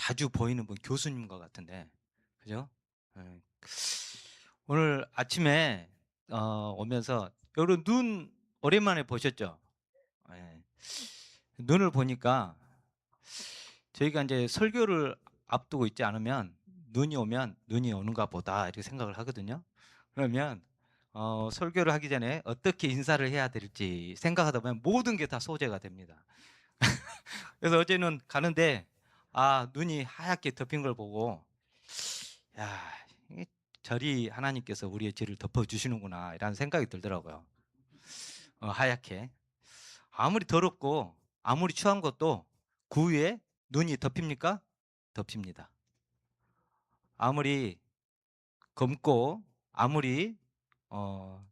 자주 보이는 분 교수님 것 같은데, 그죠? 예. 오늘 아침에 오면서 여러분 눈 오랜만에 보셨죠? 예. 눈을 보니까 저희가 이제 설교를 앞두고 있지 않으면 눈이 오면 눈이 오는가 보다 이렇게 생각을 하거든요. 그러면 설교를 하기 전에 어떻게 인사를 해야 될지 생각하다 보면 모든 게 다 소재가 됩니다. 그래서 어제는 가는데 눈이 하얗게 덮인 걸 보고 야, 이 절이 하나님께서 우리의 죄를 덮어주시는구나 이라는 생각이 들더라고요. 하얗게 아무리 더럽고 아무리 추한 것도 그 위에 눈이 덮입니까? 덮입니다. 아무리 검고 아무리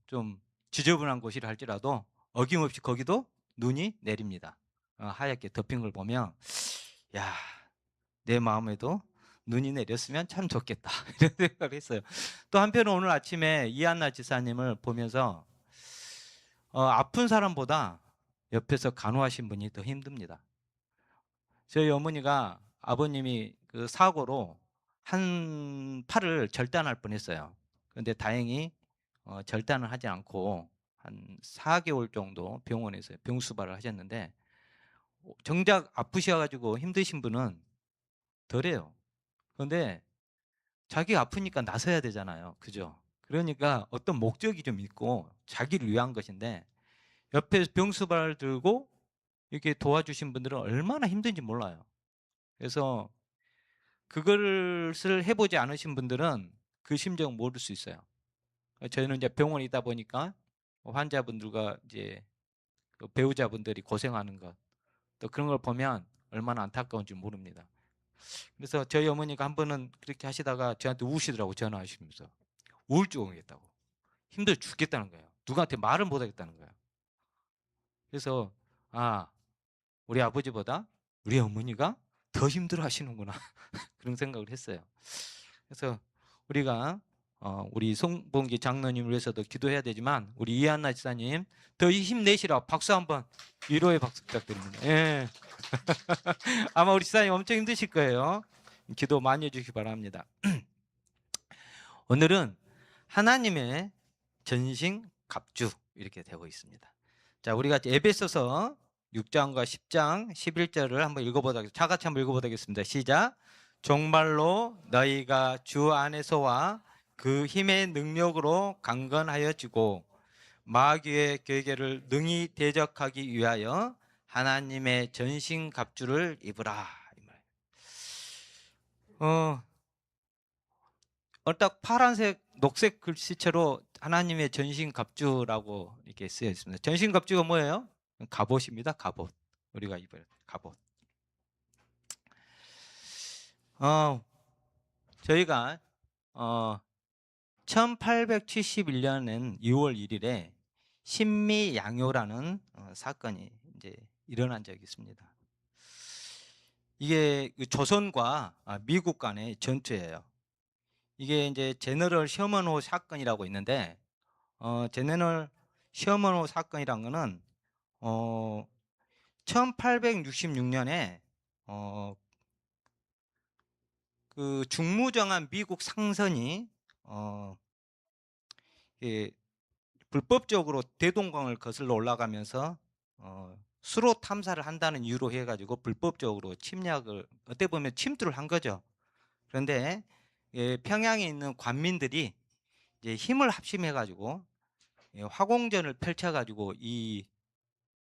좀 지저분한 곳이라 할지라도 어김없이 거기도 눈이 내립니다. 하얗게 덮인 걸 보면 야, 내 마음에도 눈이 내렸으면 참 좋겠다 이런 생각을 했어요. 또 한편은 오늘 아침에 이한나 지사님을 보면서 아픈 사람보다 옆에서 간호하신 분이 더 힘듭니다. 저희 어머니가 아버님이 그 사고로 한 팔을 절단할 뻔했어요. 그런데 다행히 절단을 하지 않고 한 4개월 정도 병원에서 병수발을 하셨는데, 정작 아프셔가지고 힘드신 분은 덜해요. 그런데 자기가 아프니까 나서야 되잖아요. 그죠? 그러니까 어떤 목적이 좀 있고 자기를 위한 것인데, 옆에 병수발 들고 이렇게 도와주신 분들은 얼마나 힘든지 몰라요. 그래서 그것을 해보지 않으신 분들은 그 심정 모를 수 있어요. 저희는 이제 병원에 있다 보니까 환자분들과 이제 그 배우자분들이 고생하는 것, 또 그런 걸 보면 얼마나 안타까운지 모릅니다. 그래서 저희 어머니가 한 번은 그렇게 하시다가 저한테 우시더라고, 전화하시면서. 우울증 오겠다고. 힘들어 죽겠다는 거예요. 누구한테 말을 못 하겠다는 거예요. 그래서 우리 아버지보다 우리 어머니가 더 힘들어 하시는구나 그런 생각을 했어요. 그래서 우리가 우리 송봉기 장로님을 위해서도 기도해야 되지만, 우리 이한나 지사님 더 힘내시라 박수 한번, 위로의 박수 부탁드립니다. 예. 아마 우리 지사님 엄청 힘드실 거예요. 기도 많이 해주시기 바랍니다. 오늘은 하나님의 전신 갑주 이렇게 되고 있습니다. 자, 우리가 에베소서 6장과 10장 11절을 한번 읽어보도록 하겠습니다. 다 같이 한번 읽어보도록 하겠습니다. 시작. 정말로 너희가 주 안에서와 그 힘의 능력으로 강건하여지고 마귀의 계계를 능히 대적하기 위하여 하나님의 전신 갑주를 입으라. 딱 파란색, 녹색 글씨체로 하나님의 전신 갑주라고 이렇게 쓰여 있습니다. 전신 갑주가 뭐예요? 갑옷입니다. 갑옷. 우리가 입을 갑옷. 저희가 1871년엔 6월 1일에 신미양요라는 사건이 이제 일어난 적이 있습니다. 이게 조선과 미국 간의 전투예요. 이게 이제 제너럴 셔먼호 사건이라고 있는데, 제너럴 셔먼호 사건이란 거는 1866년에 그 중무정한 미국 상선이 예, 불법적으로 대동강을 거슬러 올라가면서 수로 탐사를 한다는 이유로 해가지고 불법적으로 침략을, 어떻게 보면 침투를 한 거죠. 그런데 평양에 있는 관민들이 이제 힘을 합심해가지고 화공전을 펼쳐가지고 이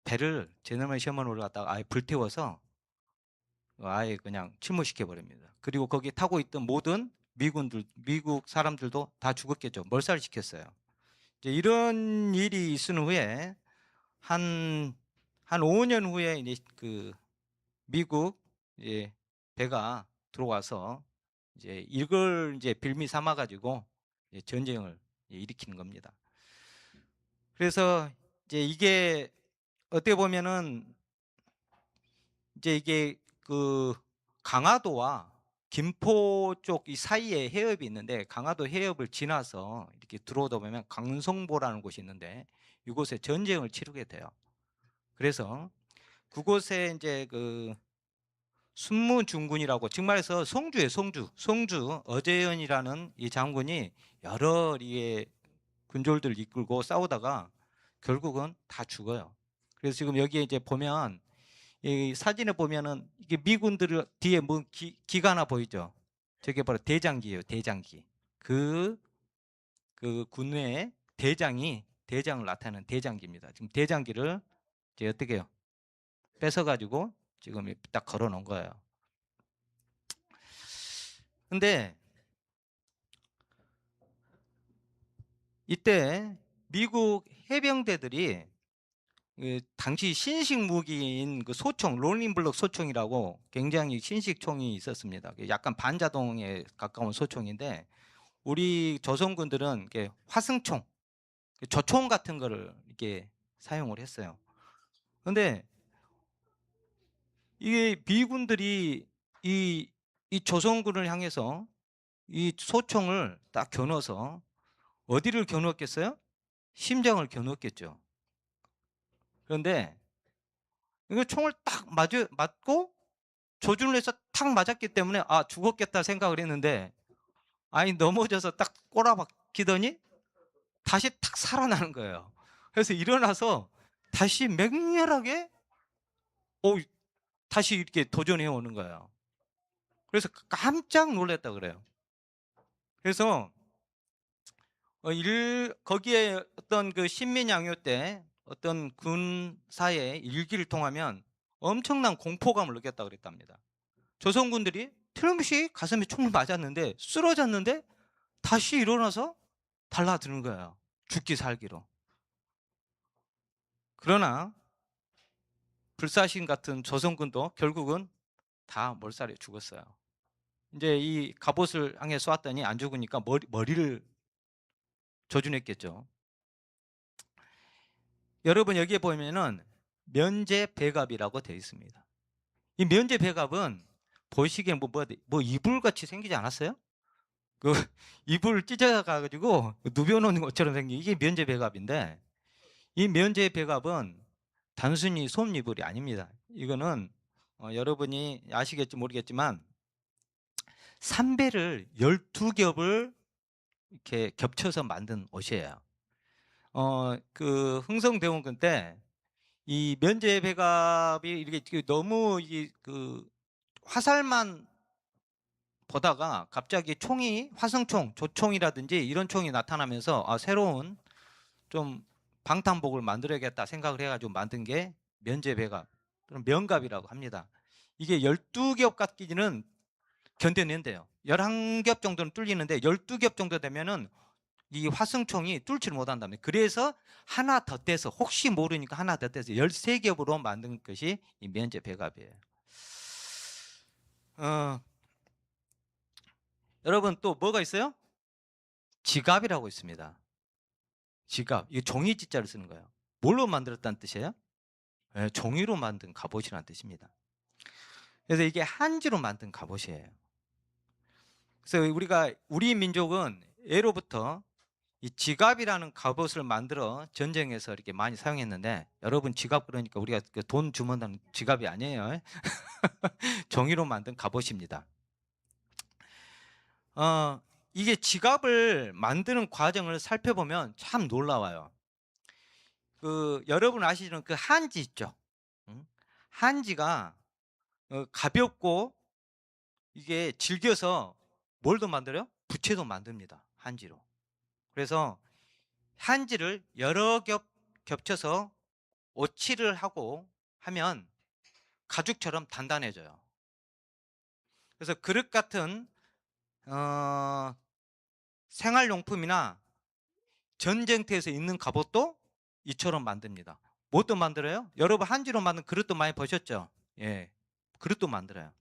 배를, 제너럴 셔먼호를 갖다가 아예 불태워서 아예 그냥 침몰시켜 버립니다. 그리고 거기 타고 있던 모든 미군들, 미국 사람들도 다 죽었겠죠. 몰살시켰어요. 이제 이런 일이 있은 후에 한 5년 후에 이제 그 미국 배가 들어와서 이제 이걸 이제 빌미 삼아 가지고 전쟁을 일으키는 겁니다. 그래서 이제 이게 어떻게 보면은 이제 이게 그 강화도와 김포 쪽 이 사이에 해협이 있는데, 강화도 해협을 지나서 이렇게 들어오다 보면 강성보라는 곳이 있는데 이곳에 전쟁을 치르게 돼요. 그래서 그곳에 이제 그 순무중군이라고, 지금 말해서 송주예요. 송주 어재현이라는 이 장군이 여러 이게 군졸들 이끌고 싸우다가 결국은 다 죽어요. 그래서 지금 여기에 이제 보면 이 사진에 보면은 이게 미군들 뒤에 뭐 기가 하나 보이죠? 저게 바로 대장기예요. 대장기. 그 군의 대장을 나타내는 대장기입니다. 지금 대장기를 이제 어떻게 해요? 뺏어가지고 지금 딱 걸어 놓은 거예요. 근데 이때 미국 해병대들이 그 당시 신식 무기인 그 소총, 롤링블럭 소총이라고 굉장히 신식 총이 있었습니다. 약간 반자동에 가까운 소총인데 우리 조선군들은 이렇게 화승총, 저총 같은 거를 이렇게 사용을 했어요. 그런데 이게 미군들이 이 조선군을 향해서 이 소총을 딱 겨눠서 어디를 겨누었겠어요? 심장을 겨누었겠죠. 그런데 이거 총을 딱 맞고 조준을 해서 탁 맞았기 때문에 아 죽었겠다 생각을 했는데 아니 넘어져서 딱 꼬라박히더니 다시 탁 살아나는 거예요. 그래서 일어나서 다시 맹렬하게 다시 이렇게 도전해 오는 거예요. 그래서 깜짝 놀랐다 그래요. 그래서 거기에 어떤 그 신민양요 때 어떤 군사의 일기를 통하면 엄청난 공포감을 느꼈다 그랬답니다. 조선군들이 틀림없이 가슴에 총을 맞았는데 쓰러졌는데 다시 일어나서 달라드는 거예요. 죽기 살기로. 그러나 불사신 같은 조선군도 결국은 다 몰살에 죽었어요. 이제 이 갑옷을 향해 쏘았더니 안 죽으니까 머리를 조준했겠죠. 여러분 여기에 보면은 면제배갑이라고 되어 있습니다. 이 면제배갑은 보시기에 뭐 이불같이 생기지 않았어요? 그 이불 찢어가지고 누벼놓는 것처럼 생긴 이게 면제배갑인데 이 면제배갑은 단순히 솜이불이 아닙니다. 이거는 여러분이 아시겠지 모르겠지만 삼배를 12겹을 이렇게 겹쳐서 만든 옷이에요. 그 흥성대원군 때 이 면제배갑이 이렇게 너무 그 화살만 보다가 갑자기 총이 화성총, 조총이라든지 이런 총이 나타나면서 아, 새로운 좀 방탄복을 만들어야겠다 생각을 해가지고 만든 게 면제배갑 또는 면갑이라고 합니다. 이게 12겹 깎이지는 견뎌낸대요. 11겹 정도는 뚫리는데 12겹 정도 되면은 이 화승총이 뚫지를 못한답니다. 그래서 하나 더 떼서 혹시 모르니까 하나 더 떼서 13겹으로 만든 것이 이 면제배갑이에요. 여러분 또 뭐가 있어요? 지갑이라고 있습니다. 지갑. 이거 종이 지자를 쓰는 거예요. 뭘로 만들었다는 뜻이에요? 네, 종이로 만든 갑옷이라는 뜻입니다. 그래서 이게 한지로 만든 갑옷이에요. 그래서 우리 민족은 예로부터 이 지갑이라는 갑옷을 만들어 전쟁에서 이렇게 많이 사용했는데 여러분 지갑 그러니까 우리가 돈 주문하는 지갑이 아니에요. 종이로 만든 갑옷입니다. 이게 지갑을 만드는 과정을 살펴보면 참 놀라워요. 그 여러분 아시는 그 한지 있죠? 한지가 가볍고 이게 질겨서 뭘 더 만들어요? 부채도 만듭니다. 한지로. 그래서 한지를 여러 겹 겹쳐서 오칠을 하고 하면 가죽처럼 단단해져요. 그래서 그릇 같은 생활용품이나 전쟁터에서 입는 갑옷도 이처럼 만듭니다. 뭣도 만들어요? 여러분 한지로 만든 그릇도 많이 보셨죠? 예, 그릇도 만들어요.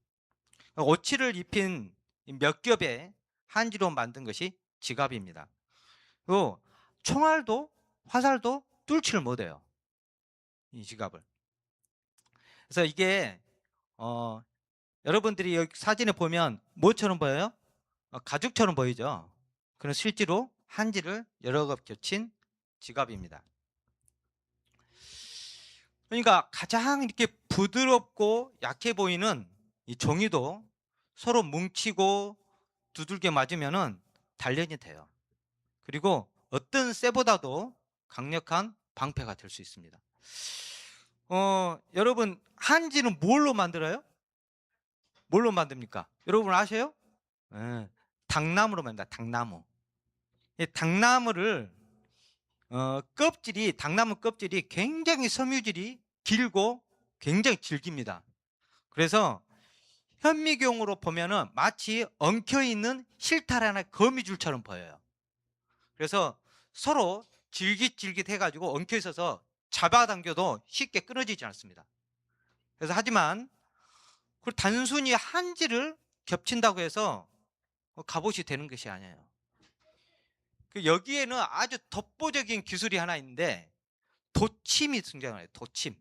오칠을 입힌 몇 겹의 한지로 만든 것이 지갑입니다. 그리고 총알도 화살도 뚫지를 못해요. 이 지갑을. 그래서 이게 여러분들이 여기 사진에 보면 뭐처럼 보여요? 가죽처럼 보이죠? 그럼 실제로 한지를 여러 겹 겹친 지갑입니다. 그러니까 가장 이렇게 부드럽고 약해 보이는 이 종이도 서로 뭉치고 두들겨 맞으면은 단련이 돼요. 그리고 어떤 쇠보다도 강력한 방패가 될 수 있습니다. 여러분, 한지는 뭘로 만들어요? 뭘로 만듭니까? 여러분 아세요? 예, 당나무로 만든다. 당나무. 이 당나무를 당나무 껍질이 굉장히 섬유질이 길고 굉장히 질깁니다. 그래서 현미경으로 보면은 마치 엉켜있는 실타래 하나의 거미줄처럼 보여요. 그래서 서로 질깃질깃 해가지고 엉켜있어서 잡아당겨도 쉽게 끊어지지 않습니다. 그래서 하지만 그 단순히 한지를 겹친다고 해서 갑옷이 되는 것이 아니에요. 여기에는 아주 독보적인 기술이 하나 있는데 도침이 등장해요. 도침.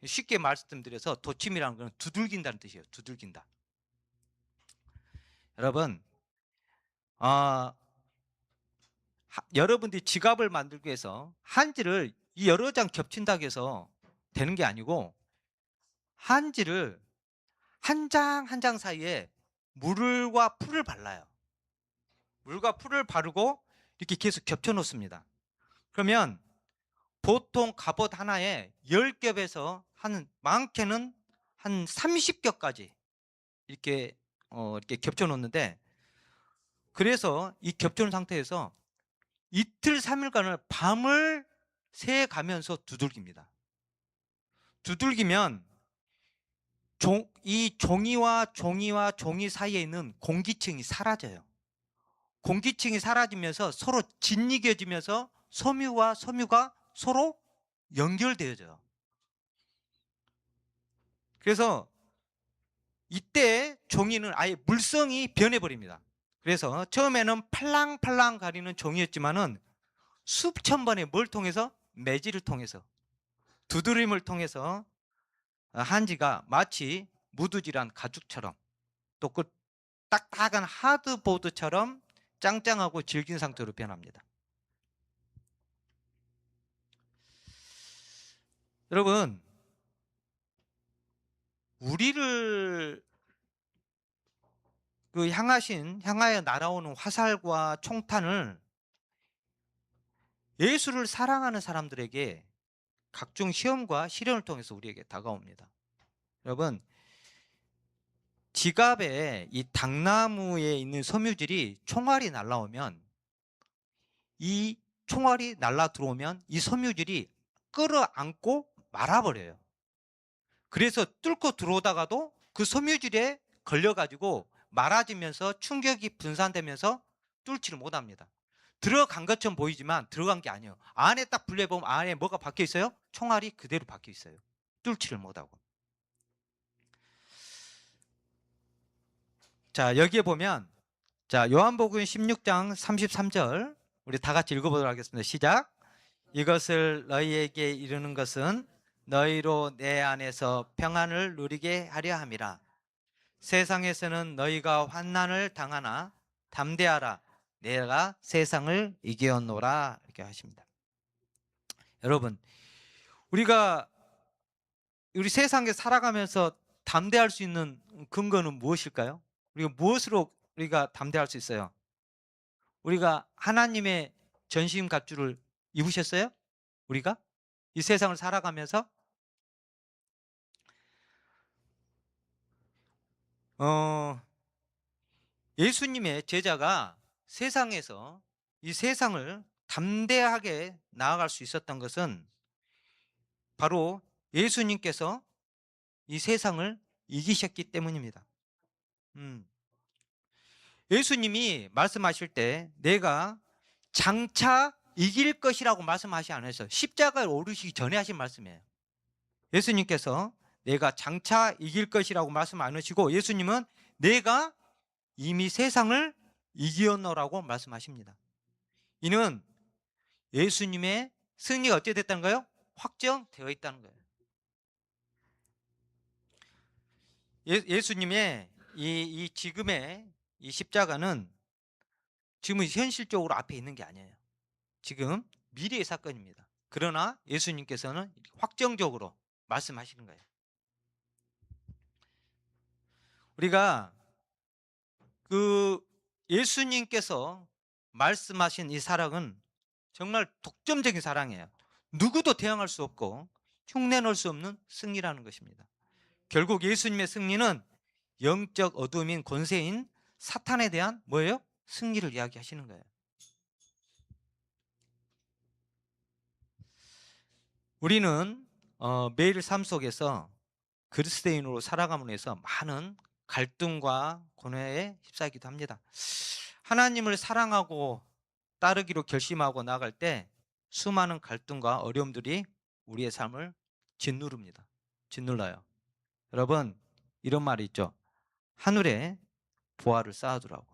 쉽게 말씀드려서 도침이라는 건 두들긴다는 뜻이에요. 두들긴다. 여러분, 여러분들이 지갑을 만들기 위해서 한지를 이 여러 장 겹친다고 해서 되는 게 아니고, 한지를 한 장 한 장 사이에 물과 풀을 발라요. 물과 풀을 바르고 이렇게 계속 겹쳐 놓습니다. 그러면 보통 갑옷 하나에 10겹에서 많게는 한 30겹까지 이렇게 겹쳐 놓는데, 그래서 이 겹쳐 놓은 상태에서 이틀 3일간을 밤을 새 가면서 두들깁니다. 두들기면 이 종이와 종이 사이에 있는 공기층이 사라져요. 공기층이 사라지면서 서로 짓이겨지면서 섬유와 섬유가 서로 연결되어져요. 그래서 이때 종이는 아예 물성이 변해버립니다. 그래서 처음에는 팔랑팔랑 가리는 종이였지만은 수천 번의 뭘 통해서? 매질을 통해서, 두드림을 통해서 한지가 마치 무드질한 가죽처럼, 또 그 딱딱한 하드보드처럼 짱짱하고 질긴 상태로 변합니다. 여러분, 우리를 향하여 날아오는 화살과 총탄을 예수를 사랑하는 사람들에게 각종 시험과 시련을 통해서 우리에게 다가옵니다. 여러분, 지갑에 이 당나무에 있는 섬유질이 총알이 날아오면, 이 총알이 날아 들어오면 이 섬유질이 끌어안고 말아버려요. 그래서 뚫고 들어오다가도 그 섬유질에 걸려가지고 말아지면서 충격이 분산되면서 뚫지를 못합니다. 들어간 것처럼 보이지만 들어간 게 아니에요. 안에 딱 분리해보면 안에 뭐가 박혀 있어요? 총알이 그대로 박혀 있어요. 뚫지를 못하고. 자, 여기에 보면, 자, 요한복음 16장 33절 우리 다 같이 읽어보도록 하겠습니다. 시작. 이것을 너희에게 이르는 것은 너희로 내 안에서 평안을 누리게 하려 함이라. 세상에서는 너희가 환난을 당하나 담대하라. 내가 세상을 이기었노라. 이렇게 하십니다. 여러분, 우리 세상에 살아가면서 담대할 수 있는 근거는 무엇일까요? 우리가 무엇으로 우리가 담대할 수 있어요? 우리가 하나님의 전신 갑주를 입으셨어요? 우리가 이 세상을 살아가면서 예수님의 제자가 세상에서 이 세상을 담대하게 나아갈 수 있었던 것은 바로 예수님께서 이 세상을 이기셨기 때문입니다. 예수님이 말씀하실 때 내가 장차 이길 것이라고 말씀하시 않으셨어요. 십자가에 오르시기 전에 하신 말씀이에요. 예수님께서 내가 장차 이길 것이라고 말씀 안 하시고, 예수님은 내가 이미 세상을 이기었노라고 말씀하십니다. 이는 예수님의 승리가 어떻게 됐다는 거예요? 확정되어 있다는 거예요. 예수님의 이 지금의 이 십자가는 지금은 현실적으로 앞에 있는 게 아니에요. 지금 미래의 사건입니다. 그러나 예수님께서는 확정적으로 말씀하시는 거예요. 우리가 그 예수님께서 말씀하신 이 사랑은 정말 독점적인 사랑이에요. 누구도 대항할 수 없고 흉내낼 수 없는 승리라는 것입니다. 결국 예수님의 승리는 영적 어둠인 권세인 사탄에 대한 뭐예요? 승리를 이야기하시는 거예요. 우리는 매일 삶 속에서 그리스도인으로 살아감으로 해서 많은 갈등과 고뇌에 휩싸이기도 합니다. 하나님을 사랑하고 따르기로 결심하고 나갈 때 수많은 갈등과 어려움들이 우리의 삶을 짓누릅니다. 짓눌러요. 여러분, 이런 말이 있죠. 하늘에 보화를 쌓아두라고.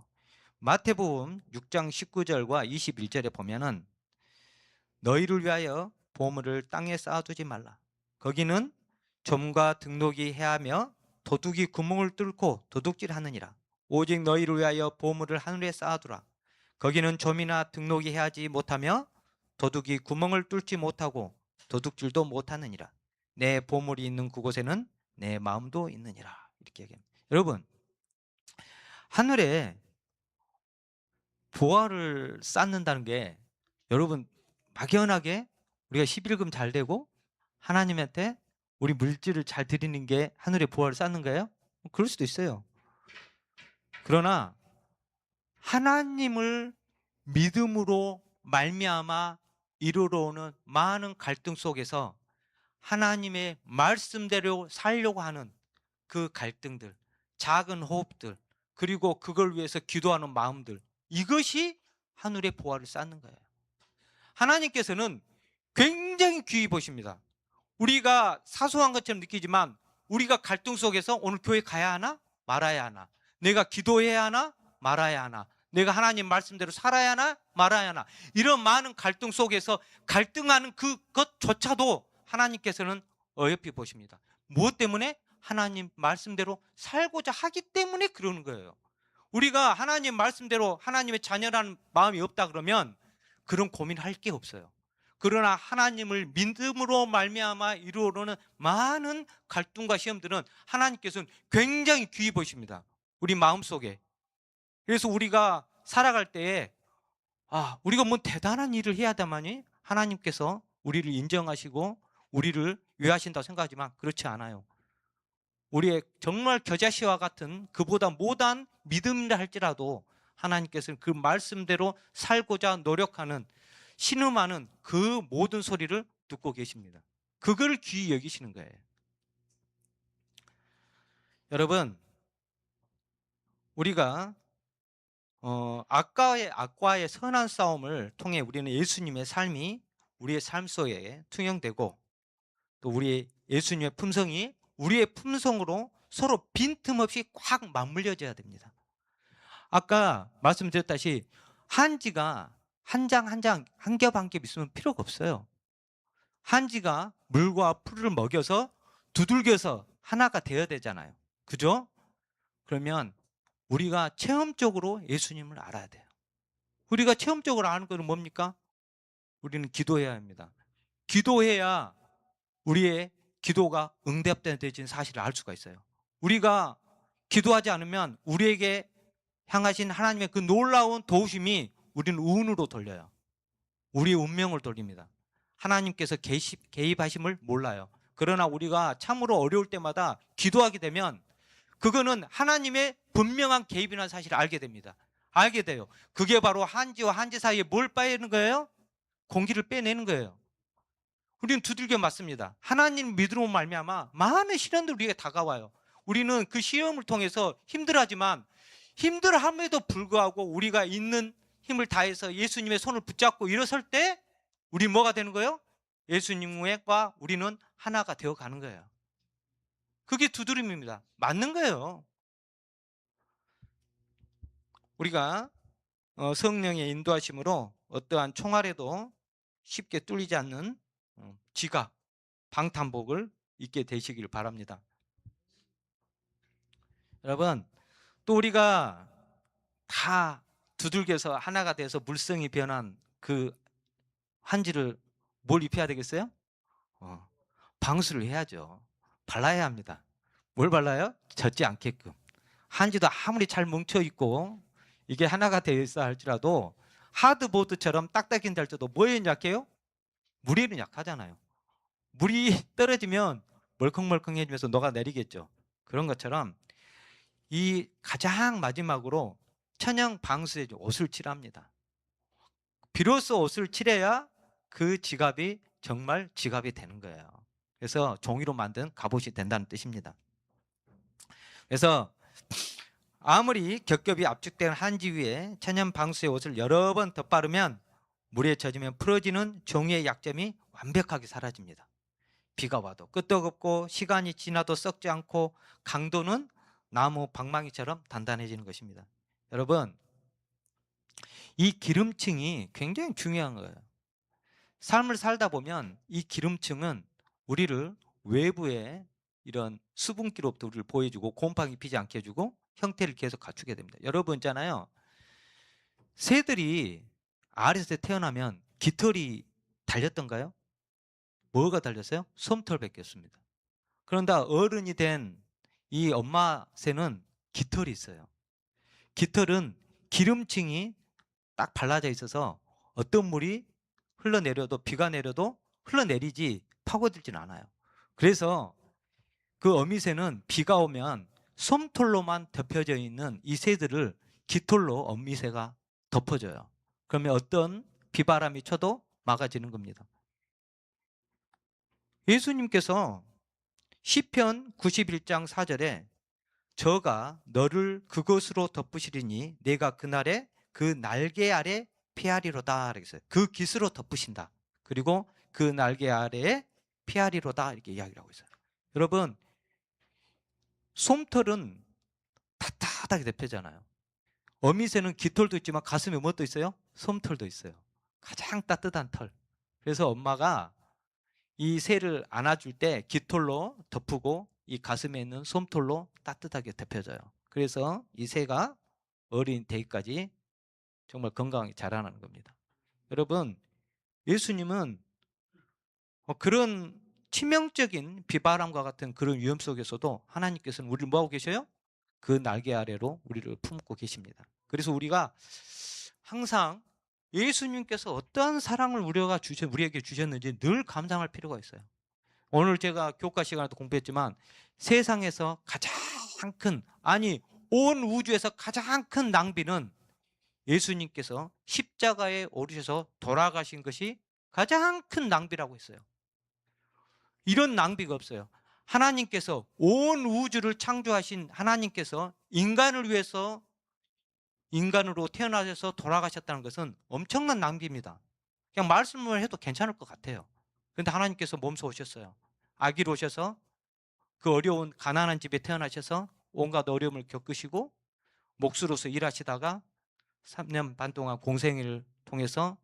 마태복음 6장 19절과 21절에 보면은 너희를 위하여 보물을 땅에 쌓아두지 말라. 거기는 점과 등록이 해하며 도둑이 구멍을 뚫고 도둑질하느니라. 오직 너희를 위하여 보물을 하늘에 쌓아두라. 거기는 점이나 등록이 해하지 못하며 도둑이 구멍을 뚫지 못하고 도둑질도 못하느니라. 내 보물이 있는 그곳에는 내 마음도 있느니라. 이렇게 얘기합니다. 여러분, 하늘에 보화를 쌓는다는 게 여러분 막연하게 우리가 11금 잘 되고 하나님한테 우리 물질을 잘 드리는 게 하늘에 보화를 쌓는 거예요? 그럴 수도 있어요. 그러나 하나님을 믿음으로 말미암아 이루러 오는 많은 갈등 속에서 하나님의 말씀대로 살려고 하는 그 갈등들, 작은 호흡들, 그리고 그걸 위해서 기도하는 마음들, 이것이 하늘의 보화를 쌓는 거예요. 하나님께서는 굉장히 귀히 보십니다. 우리가 사소한 것처럼 느끼지만 우리가 갈등 속에서 오늘 교회 가야 하나? 말아야 하나? 내가 기도해야 하나? 말아야 하나? 내가 하나님 말씀대로 살아야 하나? 말아야 하나? 이런 많은 갈등 속에서 갈등하는 그것조차도 하나님께서는 어여삐 보십니다. 무엇 때문에? 하나님 말씀대로 살고자 하기 때문에 그러는 거예요. 우리가 하나님 말씀대로 하나님의 자녀라는 마음이 없다 그러면 그런 고민할 게 없어요. 그러나 하나님을 믿음으로 말미암아 이루어오는 많은 갈등과 시험들은 하나님께서는 굉장히 귀히 보십니다. 우리 마음속에. 그래서 우리가 살아갈 때에 우리가 뭐 대단한 일을 해야 되만이 하나님께서 우리를 인정하시고 우리를 위하신다고 생각하지만 그렇지 않아요. 우리의 정말 겨자씨와 같은 그보다 못한 믿음이라 할지라도 하나님께서는 그 말씀대로 살고자 노력하는 신음하는 그 모든 소리를 듣고 계십니다. 그걸 귀히 여기시는 거예요. 여러분, 우리가 악과의 선한 싸움을 통해 우리는 예수님의 삶이 우리의 삶 속에 투영되고 또 우리의 예수님의 품성이 우리의 품성으로 서로 빈틈없이 꽉 맞물려져야 됩니다. 아까 말씀드렸다시피 한지가 한 장 한 장, 한 겹 한 겹 있으면 필요가 없어요. 한지가 물과 풀을 먹여서 두들겨서 하나가 되어야 되잖아요. 그죠? 그러면 우리가 체험적으로 예수님을 알아야 돼요. 우리가 체험적으로 아는 것은 뭡니까? 우리는 기도해야 합니다. 기도해야 우리의 기도가 응답되는 사실을 알 수가 있어요. 우리가 기도하지 않으면 우리에게 향하신 하나님의 그 놀라운 도우심이 우리는 운으로 돌려요. 우리의 운명을 돌립니다. 하나님께서 개입하심을 몰라요. 그러나 우리가 참으로 어려울 때마다 기도하게 되면 그거는 하나님의 분명한 개입이라는 사실을 알게 됩니다. 알게 돼요. 그게 바로 한지와 한지 사이에 뭘 빼는 거예요? 공기를 빼내는 거예요. 우리는 두들겨 맞습니다. 하나님 믿음으로 말미암아 많은 시련들이 우리에게 다가와요. 우리는 그 시험을 통해서 힘들어하지만 힘들어함에도 불구하고 우리가 있는 힘을 다해서 예수님의 손을 붙잡고 일어설 때 우리 뭐가 되는 거예요? 예수님과 우리는 하나가 되어가는 거예요. 그게 두드림입니다. 맞는 거예요. 우리가 성령의 인도하심으로 어떠한 총알에도 쉽게 뚫리지 않는 지각, 방탄복을 입게 되시길 바랍니다. 여러분, 또 우리가 다 두들겨서 하나가 돼서 물성이 변한 그 한지를 뭘 입혀야 되겠어요? 방수를 해야죠. 발라야 합니다. 뭘 발라요? 젖지 않게끔. 한지도 아무리 잘 뭉쳐 있고 이게 하나가 되어 있어 할지라도 하드보드처럼 딱딱인데 할 때도 뭐에 약해요? 물에는 약하잖아요. 물이 떨어지면 멀컹멀컹해지면서 녹아내리겠죠. 그런 것처럼 이 가장 마지막으로 천연 방수제 옷을 칠합니다. 비로소 옷을 칠해야 그 지갑이 정말 지갑이 되는 거예요. 그래서 종이로 만든 갑옷이 된다는 뜻입니다. 그래서 아무리 겹겹이 압축된 한지 위에 천연 방수의 옷을 여러 번 덧바르면 물에 젖으면 풀어지는 종이의 약점이 완벽하게 사라집니다. 비가 와도 끄떡없고 시간이 지나도 썩지 않고 강도는 나무 방망이처럼 단단해지는 것입니다. 여러분, 이 기름층이 굉장히 중요한 거예요. 삶을 살다 보면 이 기름층은 우리를 외부에 이런 수분기로부터 우리를 보호해주고 곰팡이 피지 않게 해주고 형태를 계속 갖추게 됩니다. 여러분 있잖아요. 새들이 알에서 태어나면 깃털이 달렸던가요? 뭐가 달렸어요? 솜털 벗겼습니다. 그런데 어른이 된 이 엄마 새는 깃털이 있어요. 깃털은 기름층이 딱 발라져 있어서 어떤 물이 흘러내려도 비가 내려도 흘러내리지 파고들진 않아요. 그래서 그 어미새는 비가 오면 솜털로만 덮여져 있는 이 새들을 깃털로 어미새가 덮어줘요. 그러면 어떤 비바람이 쳐도 막아지는 겁니다. 예수님께서 시편 91장 4절에 저가 너를 그것으로 덮으시리니 내가 그날에 그 날개 아래 피하리로다 이렇게 했어요. 그 깃으로 덮으신다. 그리고 그 날개 아래에 피하리로다 이렇게 이야기를 하고 있어요. 여러분, 솜털은 따뜻하게 덮여잖아요. 어미새는 깃털도 있지만 가슴에 뭣도 있어요? 솜털도 있어요. 가장 따뜻한 털. 그래서 엄마가 이 새를 안아줄 때 깃털로 덮고 이 가슴에 있는 솜털로 따뜻하게 덮여져요. 그래서 이 새가 어린 대기까지 정말 건강하게 자라나는 겁니다. 여러분, 예수님은 그런 치명적인 비바람과 같은 그런 위험 속에서도 하나님께서는 우리를 뭐하고 계셔요? 그 날개 아래로 우리를 품고 계십니다. 그래서 우리가 항상 예수님께서 어떠한 사랑을 우리에게 주셨는지 늘 감상할 필요가 있어요. 오늘 제가 교과 시간에도 공부했지만 세상에서 가장 큰, 아니 온 우주에서 가장 큰 낭비는 예수님께서 십자가에 오르셔서 돌아가신 것이 가장 큰 낭비라고 했어요. 이런 낭비가 없어요. 하나님께서 온 우주를 창조하신 하나님께서 인간을 위해서 인간으로 태어나셔서 돌아가셨다는 것은 엄청난 낭비입니다. 그냥 말씀을 해도 괜찮을 것 같아요. 그런데 하나님께서 몸소 오셨어요. 아기로 오셔서 그 어려운 가난한 집에 태어나셔서 온갖 어려움을 겪으시고 목수로서 일하시다가 3년 반 동안 공생을 통해서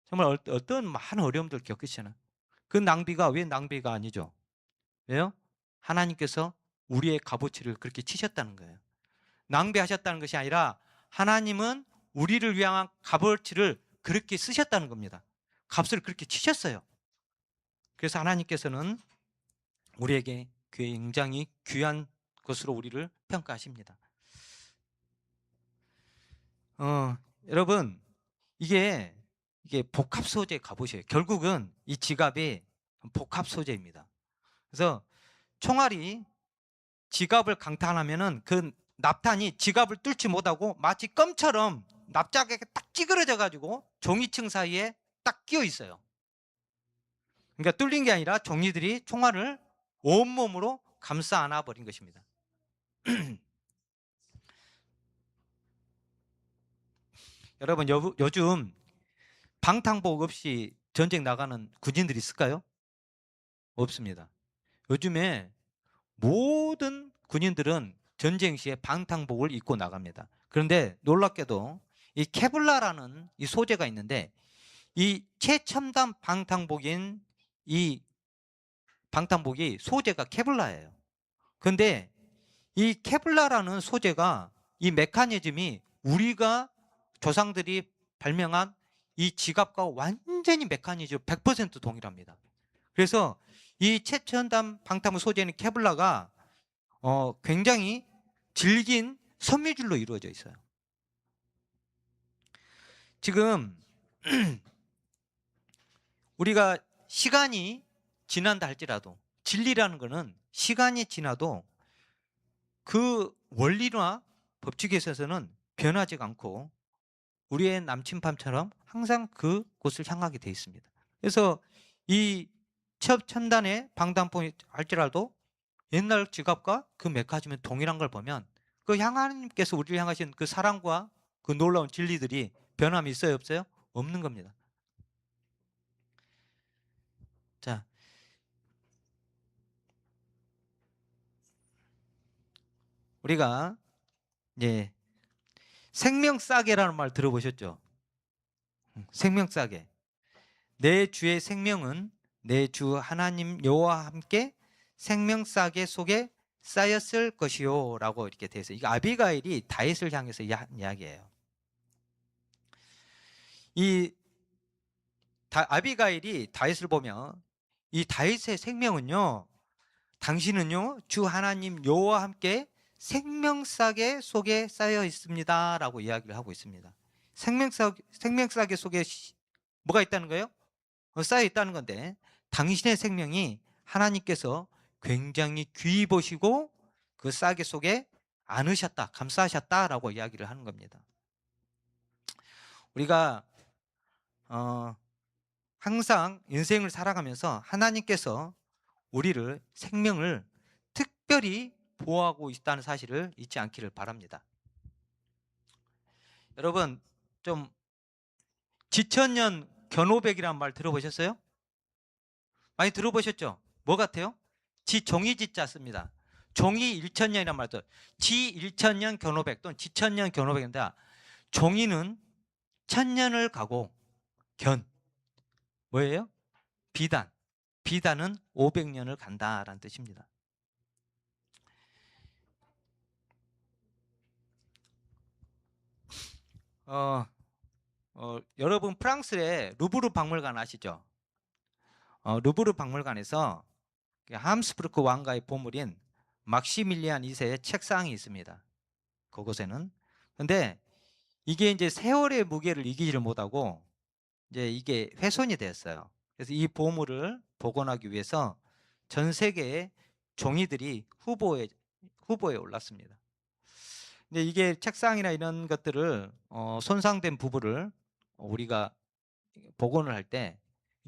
정말 어떤 많은 어려움들을 겪으시잖아요. 그 낭비가 왜 낭비가 아니죠? 왜요? 하나님께서 우리의 값어치를 그렇게 치셨다는 거예요. 낭비하셨다는 것이 아니라 하나님은 우리를 위한 값어치를 그렇게 쓰셨다는 겁니다. 값을 그렇게 치셨어요. 그래서 하나님께서는 우리에게 굉장히 귀한 것으로 우리를 평가하십니다. 여러분, 이게 복합 소재 갑옷이에요. 결국은 이 지갑이 복합 소재입니다. 그래서 총알이 지갑을 강탄하면은 그 납탄이 지갑을 뚫지 못하고 마치 껌처럼 납작하게 딱 찌그러져 가지고 종이층 사이에 딱 끼어 있어요. 그러니까 뚫린 게 아니라 종이들이 총알을 온몸으로 감싸 안아 버린 것입니다. 여러분, 요즘 방탄복 없이 전쟁 나가는 군인들이 있을까요? 없습니다. 요즘에 모든 군인들은 전쟁 시에 방탄복을 입고 나갑니다. 그런데 놀랍게도 이 케블라라는 이 소재가 있는데 이 최첨단 방탄복인 이 방탄복이 소재가 케블라예요. 그런데 이 케블라라는 소재가 이 메커니즘이 우리가 조상들이 발명한 이 지갑과 완전히 메커니즘 100% 동일합니다. 그래서 이 최첨단 방탄복 소재인 케블라가 굉장히 질긴 섬유질로 이루어져 있어요. 지금 우리가 시간이 지난다 할지라도 진리라는 것은 시간이 지나도 그 원리나 법칙에서는 변하지 않고 우리의 남침밤처럼 항상 그곳을 향하게 돼 있습니다. 그래서 이 첨단의 방단포 할지라도 옛날 지갑과 그 메커니즘이 동일한 걸 보면 그 하나님께서 우리를 향하신 그 사랑과 그 놀라운 진리들이 변함이 있어요, 없어요? 없는 겁니다. 자, 우리가 이제 생명싸개라는 말 들어보셨죠? 생명싸개. 내 주의 생명은 내 주 하나님 여호와와 함께 생명싸개 속에 쌓였을 것이요 라고 이렇게 돼 있어요. 이거 아비가일이 다윗을 향해서 한 이야기예요. 이 아비가일이 다윗을 보면 이 다윗의 생명은요, 당신은요 주 하나님 여호와와 함께 생명싸개 속에 쌓여 있습니다 라고 이야기를 하고 있습니다. 생명싸개 속에 뭐가 있다는 거예요? 쌓여 있다는 건데, 당신의 생명이 하나님께서 굉장히 귀히 보시고 그 싸개 속에 안으셨다, 감싸셨다라고 이야기를 하는 겁니다. 우리가 항상 인생을 살아가면서 하나님께서 우리를 생명을 특별히 보호하고 있다는 사실을 잊지 않기를 바랍니다. 여러분, 좀 지천년 견오백이라는 말 들어보셨어요? 많이 들어보셨죠? 뭐 같아요? 종이지자 씁니다. 종이 일천년이란 말도 일천년 견오백 또는 지천년 견오백인데, 종이는 천년을 가고 견 뭐예요? 비단은 500년을 간다라는 뜻입니다. 여러분 프랑스의 루브르 박물관 아시죠? 루브르 박물관에서 함스부르크 왕가의 보물인 막시밀리안 2세의 책상이 있습니다. 그곳에는. 근데 이게 이제 세월의 무게를 이기지를 못하고 이제 이게 훼손이 됐어요. 그래서 이 보물을 복원하기 위해서 전 세계의 종이들이 후보에 올랐습니다. 근데 이게 책상이나 이런 것들을 손상된 부분을 우리가 복원을 할 때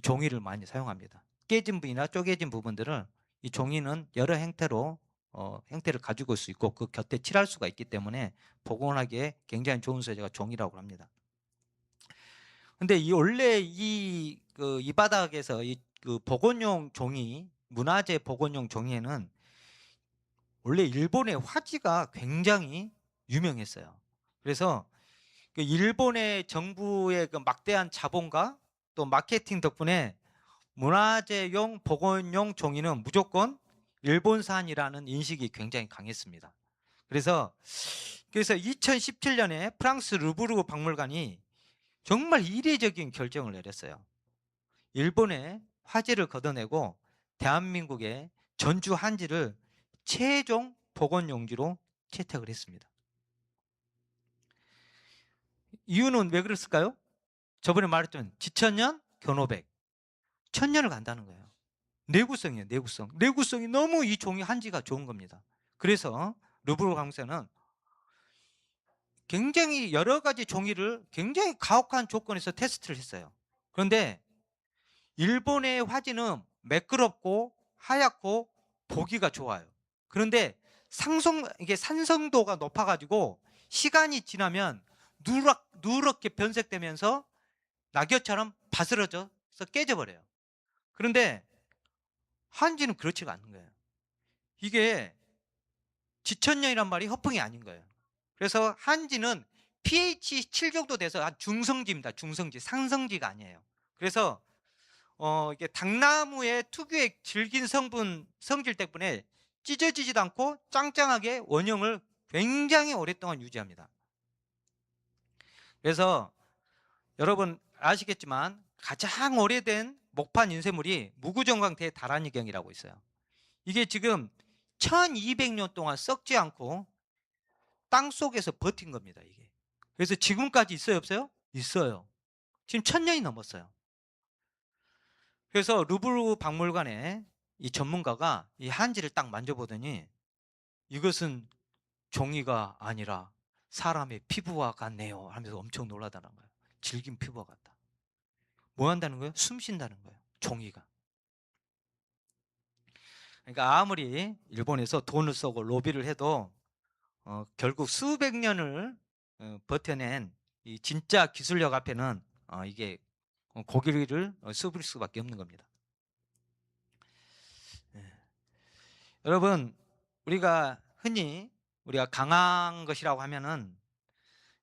종이를 많이 사용합니다. 깨진 부분이나 쪼개진 부분들을 이 종이는 여러 형태로 형태를 가지고 올 수 있고 그 곁에 칠할 수가 있기 때문에 복원하기에 굉장히 좋은 소재가 종이라고 합니다. 근데 원래 이 바닥에서 그 복원용 종이, 문화재 복원용 종이에는 원래 일본의 화지가 굉장히 유명했어요. 그래서 그 일본의 정부의 그 막대한 자본과 또 마케팅 덕분에 문화재용 복원용 종이는 무조건 일본산이라는 인식이 굉장히 강했습니다. 그래서 2017년에 프랑스 루브르 박물관이 정말 이례적인 결정을 내렸어요. 일본의 화재를 걷어내고 대한민국의 전주 한지를 최종 복원 용지로 채택을 했습니다. 이유는 왜 그랬을까요? 저번에 말했던 지천년 견오백, 천년을 간다는 거예요. 내구성이에요. 내구성이 너무 이 종이 한지가 좋은 겁니다. 그래서 루브르 박물관은 굉장히 여러 가지 종이를 굉장히 가혹한 조건에서 테스트를 했어요. 그런데 일본의 화지는 매끄럽고 하얗고 보기가 좋아요. 그런데 이게 산성도가 높아가지고 시간이 지나면 누렇게 변색되면서 낙엽처럼 바스러져서 깨져버려요. 그런데 한지는 그렇지가 않은 거예요. 이게 지천년이란 말이 허풍이 아닌 거예요. 그래서 한지는 pH 7 정도 돼서 중성지입니다. 중성지, 상성지가 아니에요. 그래서 이게 당나무의 특유의 질긴 성질 때문에 찢어지지도 않고 짱짱하게 원형을 굉장히 오랫동안 유지합니다. 그래서 여러분 아시겠지만 가장 오래된 목판 인쇄물이 무구정강 대다란이경이라고 있어요. 이게 지금 1200년 동안 썩지 않고 땅 속에서 버틴 겁니다, 이게. 그래서 지금까지 있어요, 없어요? 있어요. 지금 1000년이 넘었어요. 그래서 루브르 박물관에 이 전문가가 이 한지를 딱 만져보더니 이것은 종이가 아니라 사람의 피부와 같네요 하면서 엄청 놀라다는 거예요. 질긴 피부와 같다. 뭐 한다는 거예요? 숨 쉰다는 거예요, 종이가. 그러니까 아무리 일본에서 돈을 쓰고 로비를 해도 결국 수백 년을 버텨낸 이 진짜 기술력 앞에는 이게 고개를 숙일 수밖에 없는 겁니다. 예. 여러분, 우리가 흔히 우리가 강한 것이라고 하면은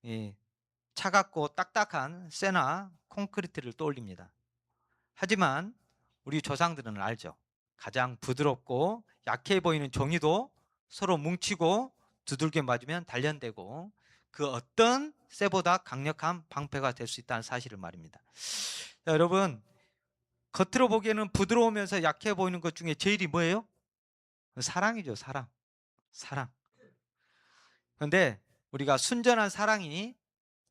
이 차갑고 딱딱한 쇠나 콘크리트를 떠올립니다. 하지만 우리 조상들은 알죠. 가장 부드럽고 약해 보이는 종이도 서로 뭉치고 두들겨 맞으면 단련되고 그 어떤 쇠보다 강력한 방패가 될 수 있다는 사실을 말입니다. 자, 여러분, 겉으로 보기에는 부드러우면서 약해 보이는 것 중에 제일이 뭐예요? 사랑이죠, 사랑. 사랑. 그런데 우리가 순전한 사랑이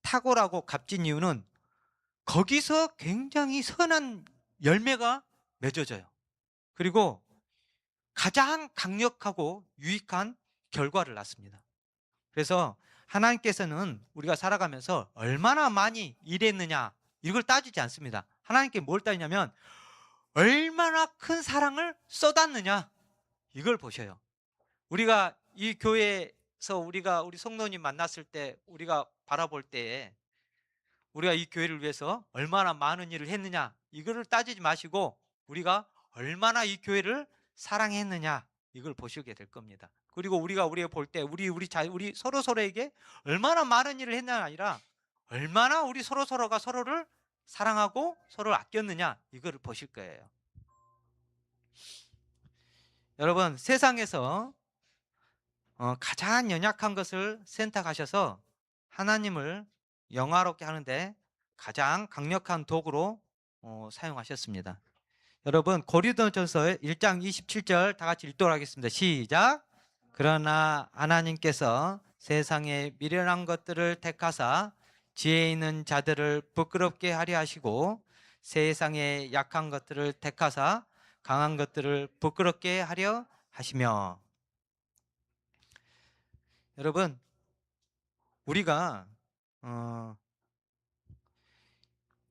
탁월하고 값진 이유는 거기서 굉장히 선한 열매가 맺어져요. 그리고 가장 강력하고 유익한 결과를 낳습니다. 그래서 하나님께서는 우리가 살아가면서 얼마나 많이 일했느냐 이걸 따지지 않습니다. 하나님께 뭘 따지냐면 얼마나 큰 사랑을 쏟았느냐 이걸 보셔요. 우리가 이 교회에서 우리 성도님 만났을 때 우리가 바라볼 때에 우리가 이 교회를 위해서 얼마나 많은 일을 했느냐 이거를 따지지 마시고 우리가 얼마나 이 교회를 사랑했느냐 이걸 보시게 될 겁니다. 그리고 우리가 볼 때 우리 서로에게 얼마나 많은 일을 했느냐 아니라 얼마나 우리 서로가 서로를 사랑하고 서로를 아꼈느냐 이거를 보실 거예요. 여러분, 세상에서 가장 연약한 것을 선택하셔서 하나님을 영화롭게 하는데 가장 강력한 도구로 사용하셨습니다. 여러분, 고린도전서 1장 27절 다 같이 읽도록 하겠습니다. 시작. 그러나 하나님께서 세상의 미련한 것들을 택하사 지혜 있는 자들을 부끄럽게 하려 하시고 세상의 약한 것들을 택하사 강한 것들을 부끄럽게 하려 하시며. 여러분, 우리가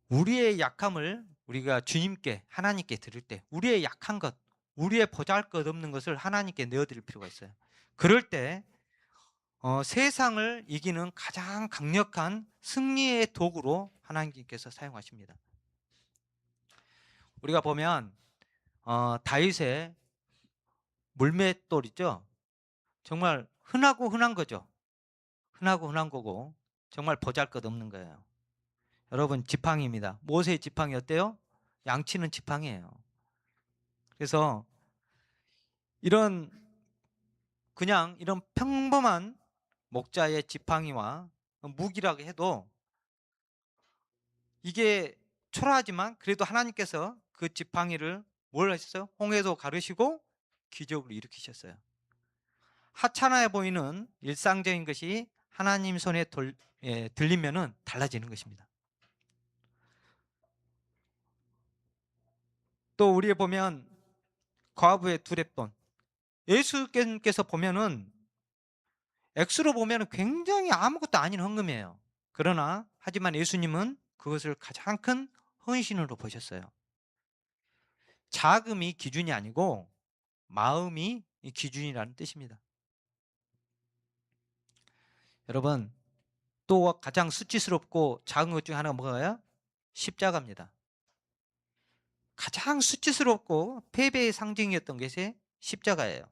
우리의 약함을 우리가 주님께 하나님께 드릴 때 우리의 약한 것, 우리의 보잘것없는 것을 하나님께 내어드릴 필요가 있어요. 그럴 때 세상을 이기는 가장 강력한 승리의 도구로 하나님께서 사용하십니다. 우리가 보면 다윗의 물맷돌 있죠. 정말 흔하고 흔한 거죠. 흔하고 흔한 거고 정말 보잘것없는 거예요. 여러분, 지팡이입니다. 모세의 지팡이 어때요? 양치는 지팡이에요. 그래서 그냥 이런 평범한 목자의 지팡이와 무기라고 해도 이게 초라하지만 그래도 하나님께서 그 지팡이를 뭘 하셨어요? 홍해도 가르시고 기적을 일으키셨어요. 하찮아 보이는 일상적인 것이 하나님 손에 들리면은 달라지는 것입니다. 또 우리에 보면 과부의 두렙돈, 예수께서 보면은 액수로 보면은 굉장히 아무것도 아닌 헌금이에요. 그러나 하지만 예수님은 그것을 가장 큰 헌신으로 보셨어요. 자금이 기준이 아니고 마음이 기준이라는 뜻입니다. 여러분, 또 가장 수치스럽고 작은 것 중에 하나가 뭐예요? 십자가입니다. 가장 수치스럽고 패배의 상징이었던 것이 십자가예요.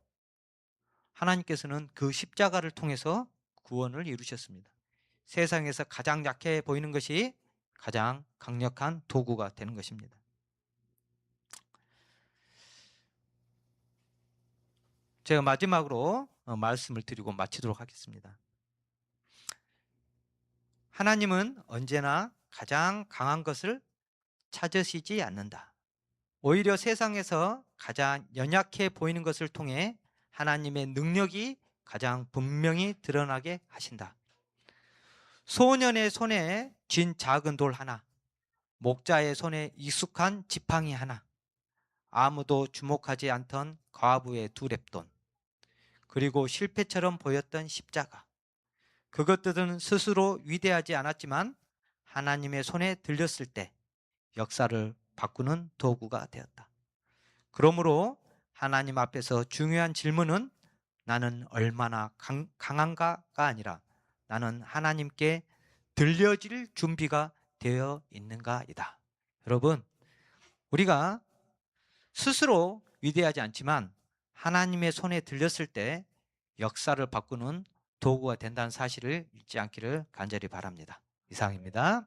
하나님께서는 그 십자가를 통해서 구원을 이루셨습니다. 세상에서 가장 약해 보이는 것이 가장 강력한 도구가 되는 것입니다. 제가 마지막으로 말씀을 드리고 마치도록 하겠습니다. 하나님은 언제나 가장 강한 것을 찾으시지 않는다. 오히려 세상에서 가장 연약해 보이는 것을 통해 하나님의 능력이 가장 분명히 드러나게 하신다. 소년의 손에 쥔 작은 돌 하나, 목자의 손에 익숙한 지팡이 하나, 아무도 주목하지 않던 과부의 두 랩돈, 그리고 실패처럼 보였던 십자가. 그것들은 스스로 위대하지 않았지만 하나님의 손에 들렸을 때 역사를 바꾸는 도구가 되었다. 그러므로 하나님 앞에서 중요한 질문은 나는 얼마나 강한가가 아니라 나는 하나님께 들려질 준비가 되어 있는가이다. 여러분, 우리가 스스로 위대하지 않지만 하나님의 손에 들렸을 때 역사를 바꾸는 도구가 된다는 사실을 잊지 않기를 간절히 바랍니다. 이상입니다.